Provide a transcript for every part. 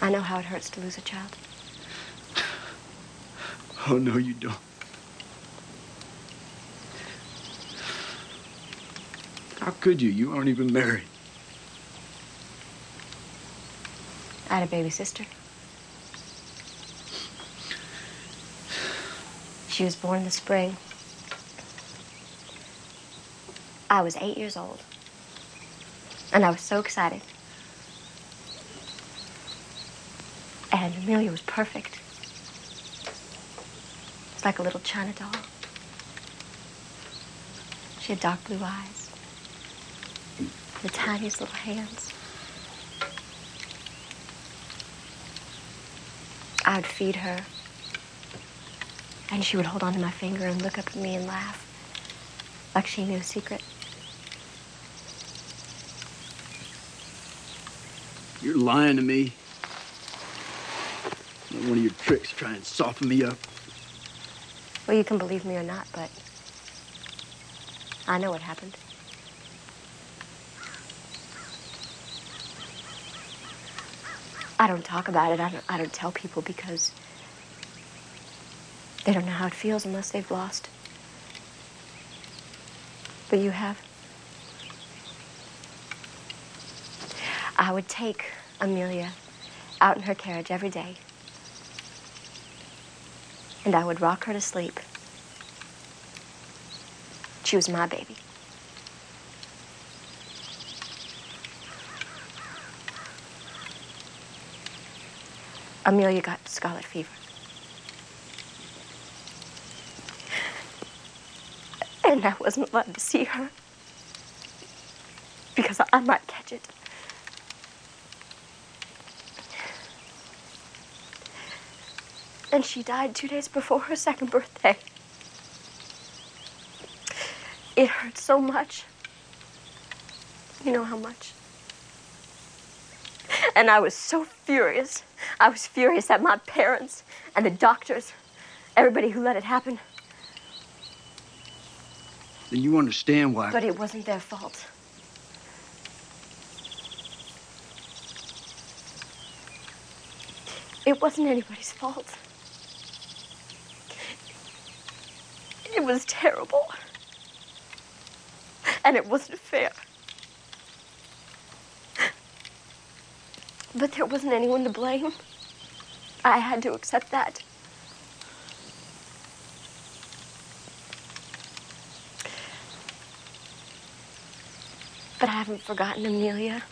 I know how it hurts to lose a child. Oh, no, you don't. How could you? You aren't even married. I had a baby sister. She was born in the spring. I was 8 years old. And I was so excited. And Amelia was perfect. It's like a little China doll. She had dark blue eyes. The tiniest little hands. I would feed her. And she would hold onto my finger and look up at me and laugh. Like she knew a secret. You're lying to me. Not one of your tricks to try and soften me up. Well, you can believe me or not, but I know what happened. I don't talk about it. I don't tell people because they don't know how it feels unless they've lost. But you have. I would take Amelia out in her carriage every day. And I would rock her to sleep. She was my baby. Amelia got scarlet fever. And I wasn't allowed to see her because I might catch it. And she died 2 days before her second birthday. It hurt so much. You know how much? And I was so furious. I was furious at my parents and the doctors, everybody who let it happen. Then you understand why. But it wasn't their fault. It wasn't anybody's fault. It was terrible. And it wasn't fair. But there wasn't anyone to blame. I had to accept that. But I haven't forgotten Amelia.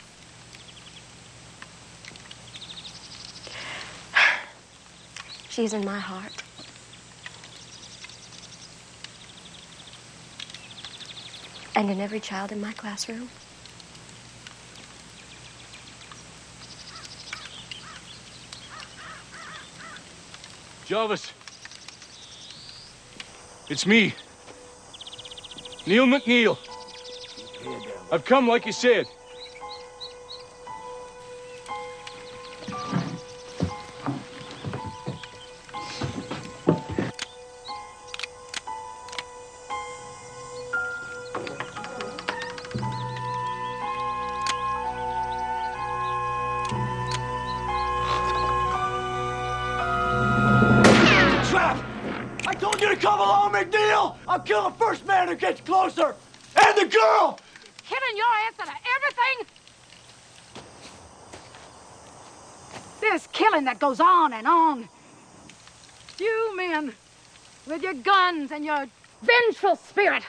She's in my heart. And in every child in my classroom. Jarvis. It's me. Neil McNeil. I've come like you said. I'll kill the first man who gets closer! And the girl! Killing your answer to everything? This killing that goes on and on. You men, with your guns and your vengeful spirit.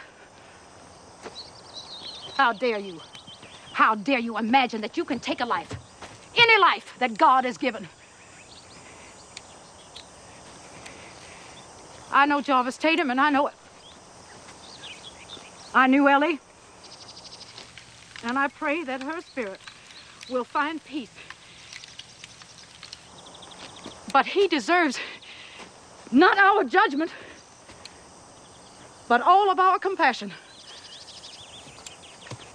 How dare you? How dare you imagine that you can take a life, any life that God has given? I know Jarvis Tatum, and I know it. I knew Ellie, and I pray that her spirit will find peace. But he deserves not our judgment, but all of our compassion.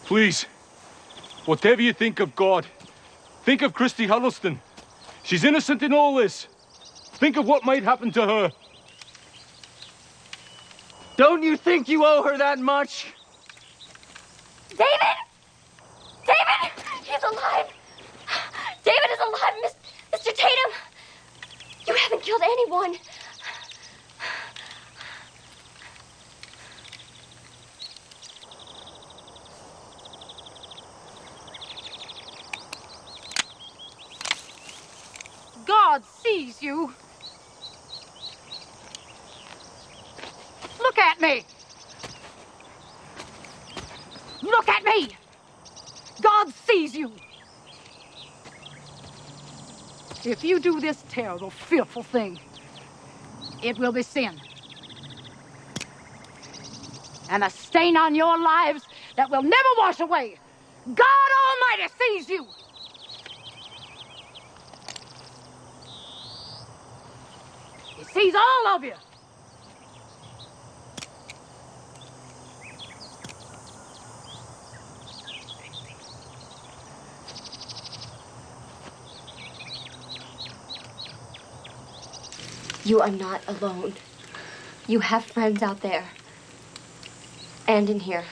Please, whatever you think of God, think of Christy Huddleston. She's innocent in all this. Think of what might happen to her. Don't you think you owe her that much? David! David! He's alive! David is alive, Mr. Tatum! haven't killed anyone. God sees you. Look at me. Look at me. God sees you. If you do this terrible, fearful thing, it will be sin. And a stain on your lives that will never wash away. God Almighty sees you. He sees all of you. You are not alone. You have friends out there. And in here.